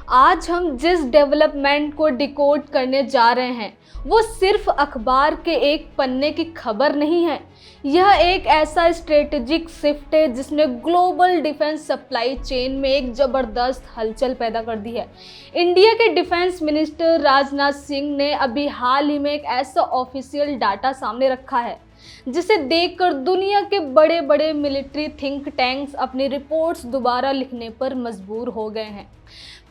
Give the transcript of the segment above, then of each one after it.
आज हम जिस डेवलपमेंट को डिकोड करने जा रहे हैं वो सिर्फ अखबार के एक पन्ने की खबर नहीं है। यह एक ऐसा स्ट्रेटेजिक शिफ्ट है जिसने ग्लोबल डिफेंस सप्लाई चेन में एक ज़बरदस्त हलचल पैदा कर दी है। इंडिया के डिफेंस मिनिस्टर राजनाथ सिंह ने अभी हाल ही में एक ऐसा ऑफिशियल डाटा सामने रखा है जिसे देखकर दुनिया के बड़े बड़े मिलिट्री थिंक टैंक्स अपनी रिपोर्ट्स दोबारा लिखने पर मजबूर हो गए हैं।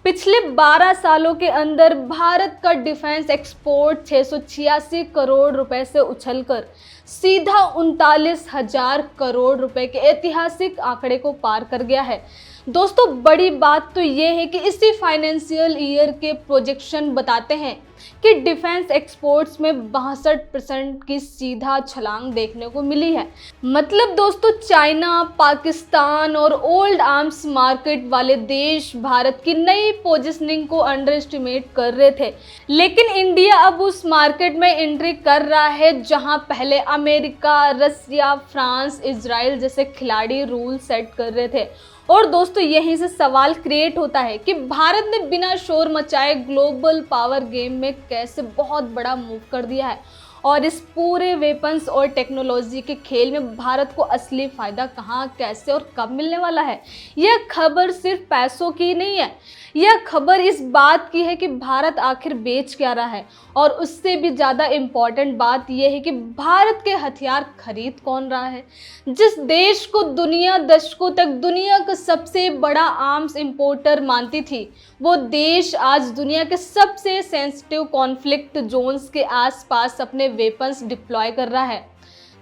पिछले 12 सालों के अंदर भारत का डिफेंस एक्सपोर्ट 686 करोड़ रुपए से उछलकर सीधा 39,000 करोड़ रुपए के ऐतिहासिक आंकड़े को पार कर गया है। दोस्तों, बड़ी बात तो ये है कि इसी फाइनेंशियल ईयर के प्रोजेक्शन बताते हैं कि डिफेंस एक्सपोर्ट्स में 62% की सीधा छलांग देखने को मिली है। मतलब दोस्तों, चाइना, पाकिस्तान और ओल्ड आर्म्स मार्केट वाले देश भारत की नई पोजीशनिंग को अंडर एस्टिमेट कर रहे थे, लेकिन इंडिया अब उस मार्केट में एंट्री कर रहा है जहां पहले अमेरिका, रसिया, फ्रांस, इजराइल जैसे खिलाड़ी रूल सेट कर रहे थे। और दोस्तों, यहीं से सवाल क्रिएट होता है कि भारत ने बिना शोर मचाए ग्लोबल पावर गेम में कैसे बहुत बड़ा मूव कर दिया है, और इस पूरे वेपन्स और टेक्नोलॉजी के खेल में भारत को असली फ़ायदा कहाँ, कैसे और कब मिलने वाला है। यह खबर सिर्फ पैसों की नहीं है, यह खबर इस बात की है कि भारत आखिर बेच क्या रहा है, और उससे भी ज़्यादा इम्पॉर्टेंट बात यह है कि भारत के हथियार खरीद कौन रहा है। जिस देश को दुनिया दशकों तक दुनिया का सबसे बड़ा आर्म्स इंपोर्टर मानती थी, वो देश आज दुनिया के सबसे सेंसिटिव कॉन्फ्लिक्ट जोन्स के आसपास अपने वेपन्स डिप्लॉय कर रहा है।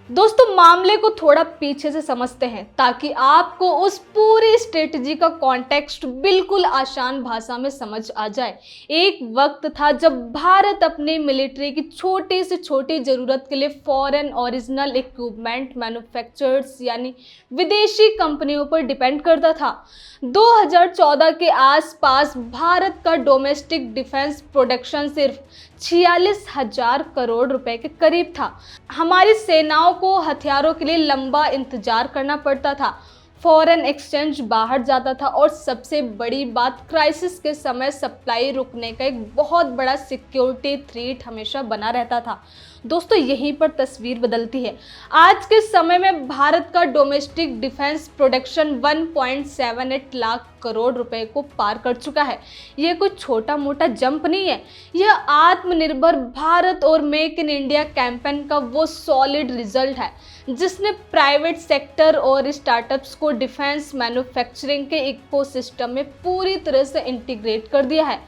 दोस्तों, मामले को थोड़ा पीछे से समझते हैं ताकि आपको उस पूरी स्ट्रेटजी का कॉन्टेक्स्ट बिल्कुल आसान भाषा में समझ आ जाए। एक वक्त था जब भारत अपने मिलिट्री की छोटी से छोटी ज़रूरत के लिए फॉरेन ओरिजिनल इक्विपमेंट मैन्युफैक्चरर्स यानी विदेशी कंपनियों पर डिपेंड करता था। 2014 के आसपास भारत का डोमेस्टिक डिफेंस प्रोडक्शन सिर्फ 46,000 करोड़ रुपए के करीब था। हमारी सेनाओं को हथियारों के लिए लंबा इंतजार करना पड़ता था, फॉरेन एक्सचेंज बाहर जाता था, और सबसे बड़ी बात, क्राइसिस के समय सप्लाई रुकने का एक बहुत बड़ा सिक्योरिटी थ्रेट हमेशा बना रहता था। दोस्तों, यहीं पर तस्वीर बदलती है। आज के समय में भारत का domestic defence production 1.78 lakh crore रुपए को पार कर चुका है। यह कोई छोटा मोटा जंप नहीं है, यह आत्मनिर्भर भारत और मेक इन इंडिया कैंपेन का वो सॉलिड रिजल्ट है जिसने प्राइवेट सेक्टर और स्टार्टअप्स को डिफेंस मैन्युफैक्चरिंग के इकोसिस्टम में पूरी तरह से इंटीग्रेट कर दिया है।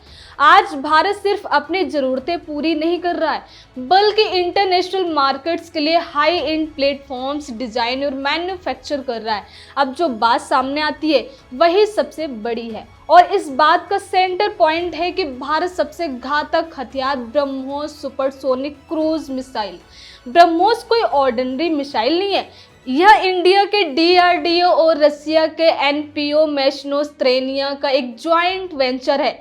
आज भारत सिर्फ अपनी ज़रूरतें पूरी नहीं कर रहा है, बल्कि इंटरनेशनल मार्केट्स के लिए हाई एंड प्लेटफॉर्म्स डिज़ाइन और मैन्युफैक्चर कर रहा है। अब जो बात सामने आती है वही सबसे बड़ी है, और इस बात का सेंटर पॉइंट है कि भारत सबसे घातक हथियार BrahMos supersonic cruise missile. BrahMos कोई ऑर्डिनरी मिसाइल नहीं है, यह इंडिया के DRDO और रसिया के NPO मैशनोस्त्रेनिया का एक जॉइंट वेंचर है।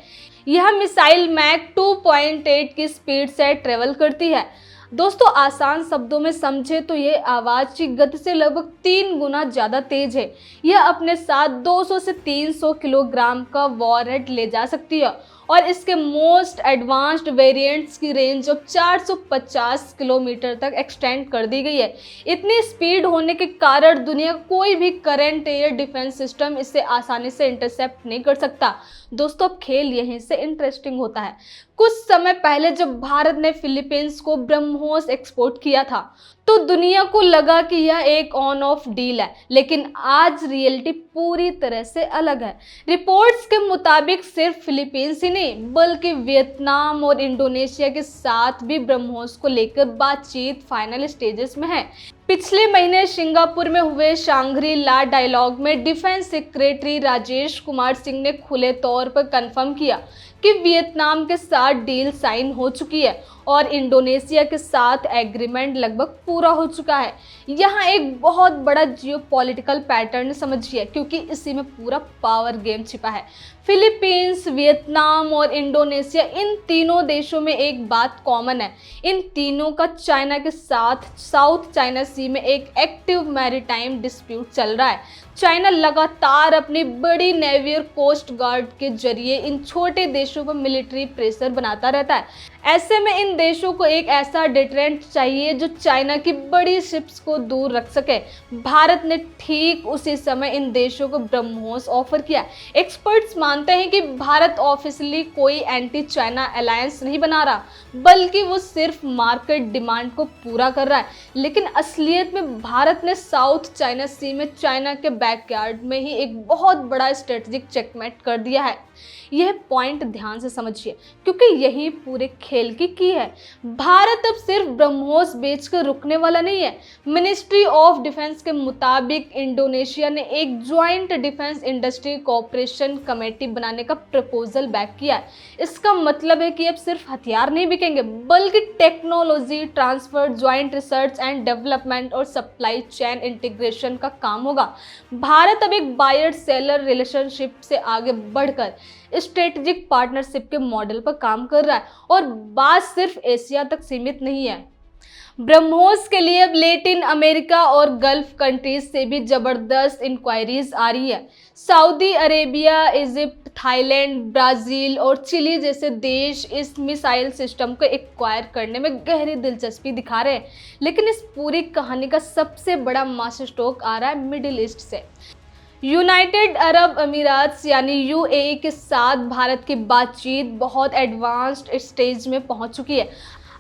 यह मिसाइल मैक 2.8 की स्पीड से ट्रेवल करती है। दोस्तों, आसान शब्दों में समझे तो ये आवाज़ की गति से लगभग 3 गुना ज़्यादा तेज है। यह अपने साथ 200 से 300 किलोग्राम का वॉरहेड ले जा सकती है, और इसके मोस्ट एडवांस्ड वेरिएंट्स की रेंज अब 450 किलोमीटर तक एक्सटेंड कर दी गई है। इतनी स्पीड होने के कारण दुनिया का कोई भी करंट एयर डिफेंस सिस्टम इसे आसानी से इंटरसेप्ट नहीं कर सकता। दोस्तों, अब खेल यहीं से इंटरेस्टिंग होता है। कुछ समय पहले जब भारत ने फिलीपींस को ब्रह्मोस एक्सपोर्ट किया था तो दुनिया को लगा कि यह एक ऑन ऑफ डील है, लेकिन आज रियलिटी पूरी तरह से अलग है। रिपोर्ट्स के मुताबिक सिर्फ फिलीपींस ही नहीं बल्कि वियतनाम और इंडोनेशिया के साथ भी ब्रह्मोस को लेकर बातचीत फाइनल स्टेजेस में है। पिछले महीने सिंगापुर में हुए शांग्री ला डायलॉग में डिफेंस सेक्रेटरी राजेश कुमार सिंह ने खुले तौर पर कंफर्म किया कि वियतनाम के साथ डील साइन हो चुकी है और इंडोनेशिया के साथ एग्रीमेंट लगभग पूरा हो चुका है। यहाँ एक बहुत बड़ा जियोपॉलिटिकल पैटर्न समझिए, क्योंकि इसी में पूरा पावर गेम छिपा है। फिलीपींस, वियतनाम और इंडोनेशिया, इन तीनों देशों में एक बात कॉमन है, इन तीनों का चाइना के साथ साउथ चाइना सी में एक एक्टिव मैरीटाइम डिस्प्यूट चल रहा है। चाइना लगातार अपनी बड़ी नेवी और कोस्ट गार्ड के जरिए इन छोटे देशों पर मिलिट्री प्रेशर बनाता रहता है। ऐसे में इन देशों को एक ऐसा डिटरेंट चाहिए जो चाइना की बड़ी शिप्स को दूर रख सके। भारत ने ठीक उसी समय इन देशों को ब्रह्मोस ऑफर किया। एक्सपर्ट्स मानते हैं कि भारत ऑफिशियली कोई एंटी चाइना अलायंस नहीं बना रहा, बल्कि वो सिर्फ मार्केट डिमांड को पूरा कर रहा है। लेकिन असलियत में भारत ने साउथ चाइना सी में चाइना के बैकयार्ड में ही एक बहुत बड़ा स्ट्रेटेजिक चेकमेट कर दिया है। यह पॉइंट ध्यान से समझिए, क्योंकि यही पूरे खेल की है। भारत अब सिर्फ ब्रह्मोस बेचकर रुकने वाला नहीं है। मिनिस्ट्री ऑफ डिफेंस के मुताबिक इंडोनेशिया ने एक joint defence industry cooperation committee बनाने का प्रपोजल बैक किया है। इसका मतलब है कि अब सिर्फ हथियार नहीं बिकेंगे, बल्कि technology transfer, joint research and development और सप्लाई चेन इंटीग्रेशन का काम होगा। भारत अब एक बायर सेलर रिलेशनशिप से आगे बढ़कर स्ट्रेटेजिक पार्टनरशिप के मॉडल पर काम कर रहा है, और बात सिर्फ एशिया तक सीमित नहीं है। ब्रह्मोस के लिए अब लैटिन अमेरिका और गल्फ कंट्रीज से भी जबरदस्त इंक्वायरीज आ रही है। Saudi Arabia, Egypt, Thailand, Brazil और चिली जैसे देश इस मिसाइल सिस्टम को एक्वायर करने में गहरी दिलचस्पी दिखा रहे हैं। लेकिन इस पूरी कहानी का सबसे बड़ा मास्टर स्ट्रोक आ रहा है मिडिल ईस्ट से। यूनाइटेड अरब अमीरात यानी यूएई के साथ भारत की बातचीत बहुत एडवांस्ड स्टेज में पहुंच चुकी है।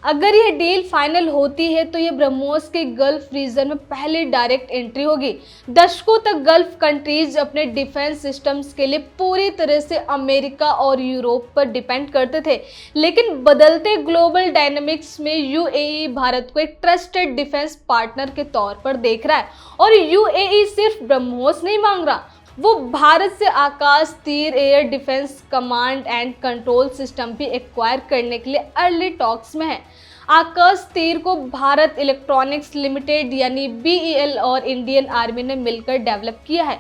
अगर यह डील फाइनल होती है तो यह ब्रह्मोस के गल्फ रीजन में पहली डायरेक्ट एंट्री होगी। दशकों तक गल्फ कंट्रीज अपने डिफेंस सिस्टम्स के लिए पूरी तरह से अमेरिका और यूरोप पर डिपेंड करते थे, लेकिन बदलते ग्लोबल डायनामिक्स में यूएई भारत को एक ट्रस्टेड डिफेंस पार्टनर के तौर पर देख रहा है। और यूएई सिर्फ ब्रह्मोस नहीं मांग रहा, वो भारत से आकाश तीर air defence command and control system भी एक्वायर करने के लिए अर्ली टॉक्स में है। आकाश तीर को भारत इलेक्ट्रॉनिक्स लिमिटेड यानी बीईएल और इंडियन आर्मी ने मिलकर डेवलप किया है।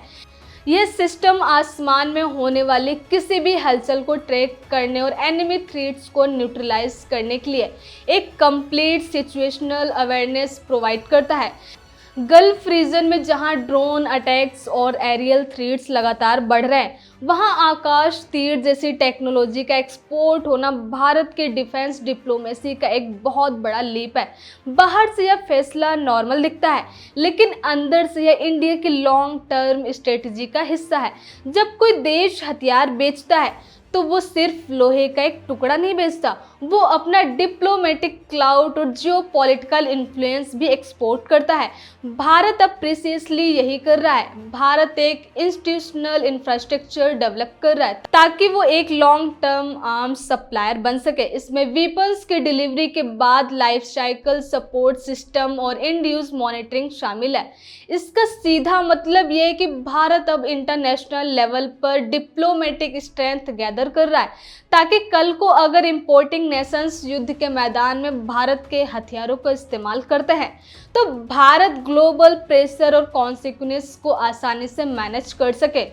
यह सिस्टम आसमान में होने वाली किसी भी हलचल को ट्रैक करने और एनिमी थ्रेट्स को न्यूट्रलाइज करने के लिए एक कंप्लीट सिचुएशनल अवेयरनेस प्रोवाइड करता है। गल्फ रीजन में जहां ड्रोन अटैक्स और एरियल थ्रेट्स लगातार बढ़ रहे हैं, वहां आकाश तीर जैसी टेक्नोलॉजी का एक्सपोर्ट होना भारत के डिफेंस डिप्लोमेसी का एक बहुत बड़ा लीप है। बाहर से यह फैसला नॉर्मल दिखता है, लेकिन अंदर से यह इंडिया की लॉन्ग टर्म स्ट्रेटजी का हिस्सा है। जब कोई देश हथियार बेचता है तो वो सिर्फ लोहे का एक टुकड़ा नहीं बेचता, वो अपना डिप्लोमेटिक क्लाउड और जियोपॉलिटिकल इन्फ्लुएंस भी एक्सपोर्ट करता है। भारत अब प्रिसीजली यही कर रहा है। भारत एक इंस्टीट्यूशनल इंफ्रास्ट्रक्चर डेवलप कर रहा है ताकि वो एक लॉन्ग टर्म आर्म्स सप्लायर बन सके। इसमें वेपन्स के डिलीवरी के बाद लाइफ साइकिल सपोर्ट सिस्टम और एंड यूज मॉनिटरिंग शामिल है। इसका सीधा मतलब यह है कि भारत अब इंटरनेशनल लेवल पर डिप्लोमेटिक स्ट्रेंथ गैदर कर रहा है, ताकि कल को अगर इंपोर्टिंग नेशंस युद्ध के मैदान में भारत के हथियारों का इस्तेमाल करते हैं तो भारत ग्लोबल प्रेशर और कॉन्सिक्वेंस को आसानी से मैनेज कर सके।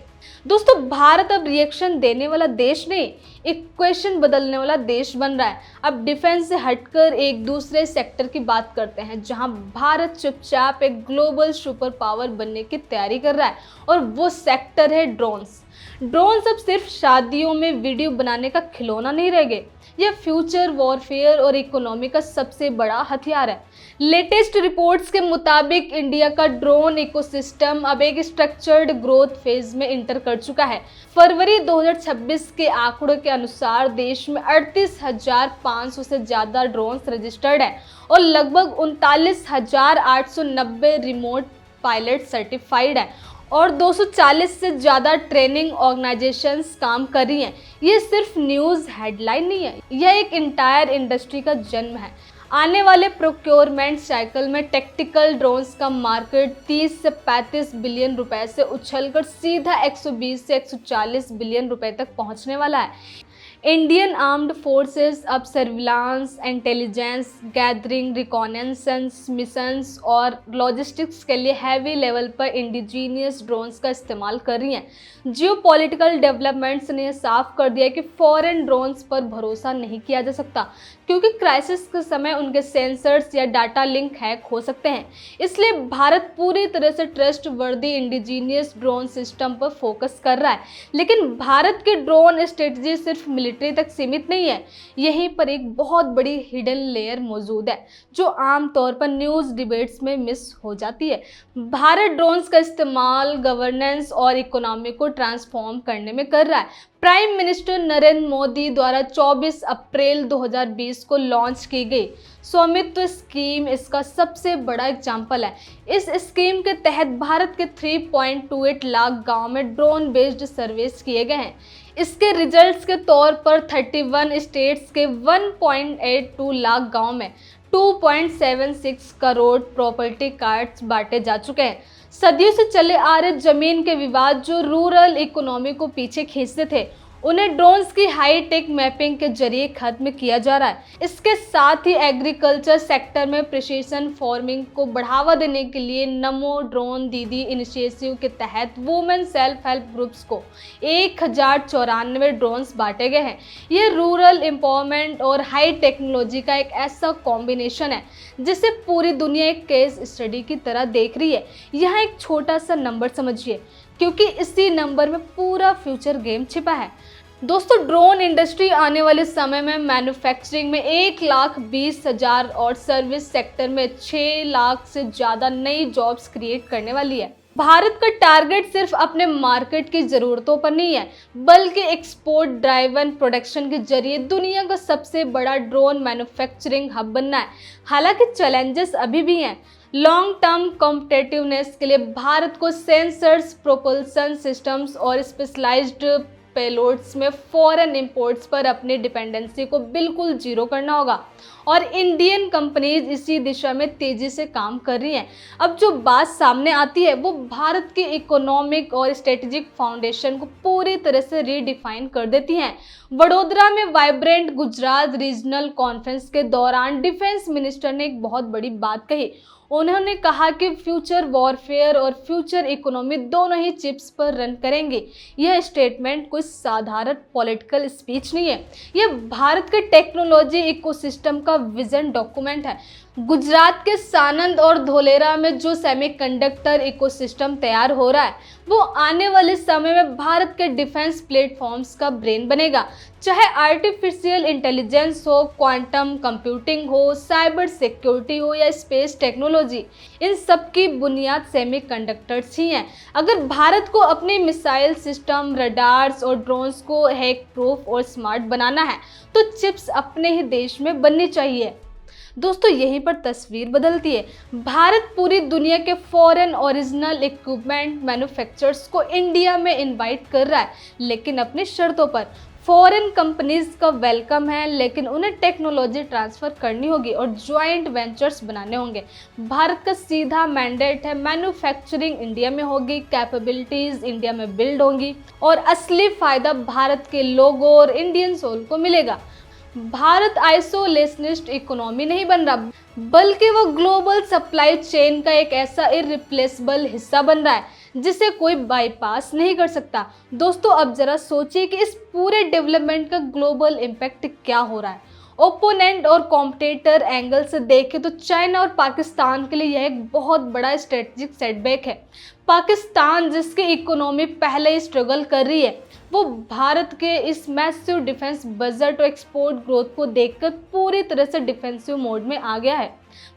दोस्तों, भारत अब रिएक्शन देने वाला देश नहीं, इक्वेशन बदलने वाला देश बन रहा है। अब डिफेंस से हटकर एक दूसरे सेक्टर की बात करते हैं जहां भारत चुपचाप एक ग्लोबल सुपर पावर बनने की तैयारी कर रहा है, और वो सेक्टर है ड्रोन्स। ड्रोन्स अब सिर्फ शादियों में वीडियो बनाने का खिलौना नहीं रह गए, यह फ्यूचर वॉरफेयर और इकोनॉमी का सबसे बड़ा हथियार है। लेटेस्ट रिपोर्ट्स के मुताबिक इंडिया का ड्रोन इकोसिस्टम अब एक स्ट्रक्चर्ड ग्रोथ फेज में इंटर कर चुका है। फरवरी 2026 के आंकड़ों के अनुसार देश में 38,500 से ज़्यादा ड्रोन्स रजिस्टर्ड हैं और लगभग 39,890 रिमोट पायलट सर्टिफाइड हैं और 240 से ज़्यादा ट्रेनिंग ऑर्गेनाइजेशंस काम कर रही हैं। ये सिर्फ न्यूज़ हेडलाइन नहीं है, यह एक इंटायर इंडस्ट्री का जन्म है। आने वाले प्रोक्योरमेंट साइकिल में टैक्टिकल ड्रोन्स का मार्केट 30 से 35 बिलियन रुपए से उछलकर सीधा 120 से 140 बिलियन रुपए तक पहुंचने वाला है। इंडियन आर्म्ड फोर्सेस अब surveillance, intelligence gathering, reconnaissance missions और लॉजिस्टिक्स के लिए हैवी लेवल पर इंडिजीनियस ड्रोन्स का इस्तेमाल कर रही हैं। जियोपॉलिटिकल डेवलपमेंट्स ने साफ कर दिया कि फॉरेन ड्रोन्स पर भरोसा नहीं किया जा सकता, क्योंकि क्राइसिस के समय उनके सेंसर्स या डाटा लिंक हैक हो सकते हैं। इसलिए भारत पूरी तरह से ट्रस्ट वर्दी इंडिजीनियस ड्रोन सिस्टम पर फोकस कर रहा है। लेकिन भारत की ड्रोन स्ट्रेटजी सिर्फ मिलिट्री तक सीमित नहीं है। यहीं पर एक बहुत बड़ी हिडन लेयर मौजूद है जो आमतौर पर न्यूज़ डिबेट्स में मिस हो जाती है। भारत ड्रोन्स का इस्तेमाल गवर्नेंस और इकोनॉमी को ट्रांसफॉर्म करने में कर रहा है। प्राइम मिनिस्टर नरेंद्र मोदी द्वारा 24 अप्रैल 2020 को लॉन्च की गई स्वामित्व स्कीम इसका सबसे बड़ा एग्जाम्पल है। इस स्कीम के तहत भारत के 3.28 लाख गांव में ड्रोन बेस्ड सर्विस किए गए हैं। इसके रिजल्ट्स के तौर पर 31 स्टेट्स के 1.82 लाख गांव में 2.76 करोड़ प्रॉपर्टी कार्ड्स बांटे जा चुके हैं। सदियों से चले आ रहे जमीन के विवाद जो रूरल इकोनॉमी को पीछे खींचते थे, उन्हें ड्रोन्स की हाई टेक मैपिंग के जरिए खत्म किया जा रहा है। इसके साथ ही एग्रीकल्चर सेक्टर में प्रिसीजन फार्मिंग को बढ़ावा देने के लिए नमो ड्रोन दीदी इनिशिएटिव के तहत वुमेन सेल्फ हेल्प ग्रुप्स को 1094 ड्रोन्स बांटे गए हैं। ये रूरल एम्पावरमेंट और हाई टेक्नोलॉजी का एक ऐसा कॉम्बिनेशन है जिसे पूरी दुनिया एक केस स्टडी की तरह देख रही है। यहाँ एक छोटा सा नंबर समझिए, क्योंकि इसी नंबर में पूरा फ्यूचर गेम छिपा है। दोस्तों, ड्रोन इंडस्ट्री आने वाले समय में मैन्युफैक्चरिंग में 1,20,000 और सर्विस सेक्टर में 6 लाख से ज़्यादा नई जॉब्स क्रिएट करने वाली है। भारत का टारगेट सिर्फ अपने मार्केट की ज़रूरतों पर नहीं है, बल्कि एक्सपोर्ट ड्राइवन प्रोडक्शन के जरिए दुनिया का सबसे बड़ा ड्रोन मैन्युफैक्चरिंग हब बनना है। हालांकि चैलेंजेस अभी भी हैं। लॉन्ग टर्म कॉम्पिटिटिवनेस के लिए भारत को सेंसर्स, प्रोपल्सन सिस्टम्स और स्पेशलाइज्ड पेलोड्स में फॉरेन इंपोर्ट्स पर अपनी डिपेंडेंसी को बिल्कुल जीरो करना होगा और इंडियन कंपनीज इसी दिशा में तेजी से काम कर रही हैं। अब जो बात सामने आती है वो भारत के इकोनॉमिक और स्ट्रेटेजिक फाउंडेशन को पूरी तरह से रीडिफाइन कर देती हैं। वडोदरा में वाइब्रेंट गुजरात रीजनल कॉन्फ्रेंस के दौरान डिफेंस मिनिस्टर ने एक बहुत बड़ी बात कही। उन्होंने कहा कि फ्यूचर वॉरफेयर और फ्यूचर इकोनॉमी दोनों ही चिप्स पर रन करेंगे। यह स्टेटमेंट कोई साधारण पॉलिटिकल स्पीच नहीं है, यह भारत के टेक्नोलॉजी इकोसिस्टम का विजन डॉक्यूमेंट है। गुजरात के सानंद और धोलेरा में जो सेमीकंडक्टर इकोसिस्टम तैयार हो रहा है वो आने वाले समय में भारत के डिफेंस प्लेटफॉर्म्स का ब्रेन बनेगा। चाहे आर्टिफिशियल इंटेलिजेंस हो, क्वांटम कंप्यूटिंग हो, साइबर सिक्योरिटी हो या स्पेस टेक्नोलॉजी, इन सब की बुनियाद सेमीकंडक्टर्स ही हैं। अगर भारत को अपने मिसाइल सिस्टम, रडार्स और ड्रोन्स को हैक प्रूफ और स्मार्ट बनाना है तो चिप्स अपने ही देश में बननी चाहिए। दोस्तों, यहीं पर तस्वीर बदलती है। भारत पूरी दुनिया के फॉरेन ओरिजिनल इक्विपमेंट मैन्युफैक्चरर्स को इंडिया में इनवाइट कर रहा है, लेकिन अपनी शर्तों पर। फॉरेन कंपनीज का वेलकम है, लेकिन उन्हें टेक्नोलॉजी ट्रांसफ़र करनी होगी और ज्वाइंट वेंचर्स बनाने होंगे। भारत का सीधा मैंडेट है, मैन्युफैक्चरिंग इंडिया में होगी, कैपेबिलिटीज़ इंडिया में बिल्ड होंगी और असली फ़ायदा भारत के लोगों और इंडियन सोल को मिलेगा। भारत आइसोलेशनिस्ट इकोनॉमी नहीं बन रहा, बल्कि वो ग्लोबल सप्लाई चेन का एक ऐसा इररिप्लेसेबल हिस्सा बन रहा है जिसे कोई बाईपास नहीं कर सकता। दोस्तों, अब जरा सोचिए कि इस पूरे डेवलपमेंट का ग्लोबल इम्पैक्ट क्या हो रहा है। ओपोनेंट और कॉम्पिटिटर एंगल से देखें तो चाइना और पाकिस्तान के लिए यह एक बहुत बड़ा स्ट्रेटजिक सेटबैक है। पाकिस्तान, जिसकी इकोनॉमी पहले ही स्ट्रगल कर रही है, वो भारत के इस मैसिव डिफेंस बजट और एक्सपोर्ट ग्रोथ को देखकर पूरी तरह से डिफेंसिव मोड में आ गया है।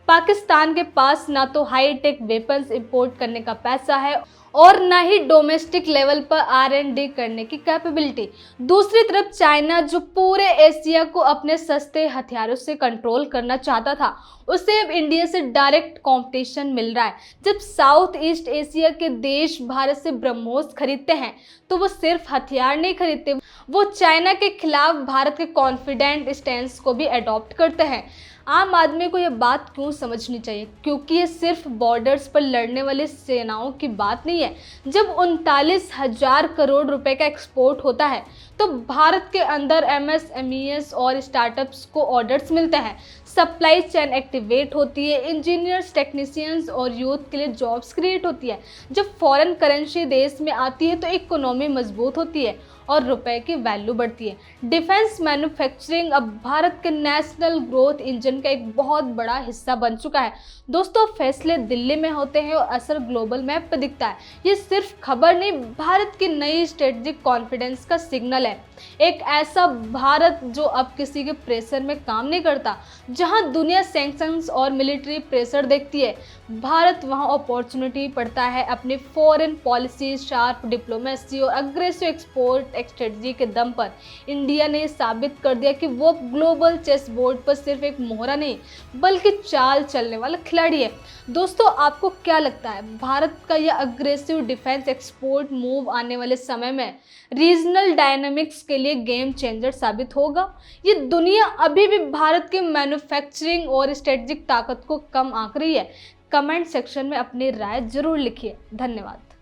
पाकिस्तान के पास ना तो हाई टेक वेपन्स इंपोर्ट करने का पैसा है और ना ही डोमेस्टिक लेवल पर R&D करने की कैपेबिलिटी। दूसरी तरफ चाइना, जो पूरे एशिया को अपने सस्ते हथियारों से कंट्रोल करना चाहता था, उसे अब इंडिया से डायरेक्ट कंपटीशन मिल रहा है। जब साउथ ईस्ट एशिया के देश भारत से ब्रह्मोस खरीदते हैं तो वो सिर्फ हथियार नहीं खरीदते, वो चाइना के खिलाफ भारत के कॉन्फिडेंट स्टैंस को भी अडॉप्ट करते हैं। आम आदमी को यह बात क्यों समझनी चाहिए? क्योंकि ये सिर्फ बॉर्डर्स पर लड़ने वाली सेनाओं की बात नहीं है। जब 39,000 करोड़ रुपए का एक्सपोर्ट होता है तो भारत के अंदर MSMEs और स्टार्टअप्स को ऑर्डर्स मिलते हैं, सप्लाई चेन एक्टिवेट होती है, इंजीनियर्स, टेक्नीशियंस और यूथ के लिए जॉब्स क्रिएट होती है। जब फॉरेन करेंसी देश में आती है तो इकोनॉमी मजबूत होती है और रुपए की वैल्यू बढ़ती है। डिफेंस मैन्युफैक्चरिंग अब भारत के नेशनल ग्रोथ इंजन का एक बहुत बड़ा हिस्सा बन चुका है। दोस्तों, फैसले दिल्ली में होते हैं और असर ग्लोबल मैप पर दिखता है। ये सिर्फ खबर नहीं, भारत की नई स्ट्रेटेजिक कॉन्फिडेंस का सिग्नल है। एक ऐसा भारत जो अब किसी के प्रेशर में काम नहीं करता। जहां दुनिया सैंक्शंस और मिलिट्री प्रेशर देखती है, भारत वहां अपॉर्चुनिटी पड़ता है। अपनी फॉरेन पॉलिसी, शार्प डिप्लोमेसी और अग्रेसिव एक्सपोर्ट स्ट्रेटजी के दम पर इंडिया ने साबित कर दिया कि वो ग्लोबल चेस बोर्ड पर सिर्फ एक मोहरा नहीं बल्कि चाल चलने वाला खिलाड़ी है। दोस्तों, आपको क्या लगता है, भारत का यह अग्रेसिव डिफेंस एक्सपोर्ट मूव आने वाले समय में रीजनल डायनामिक्स के लिए गेम चेंजर साबित होगा? ये दुनिया अभी भी भारत की मैन्युफैक्चरिंग और स्ट्रेटेजिक ताकत को कम आंक रही है? कमेंट सेक्शन में अपनी राय जरूर लिखिए। धन्यवाद।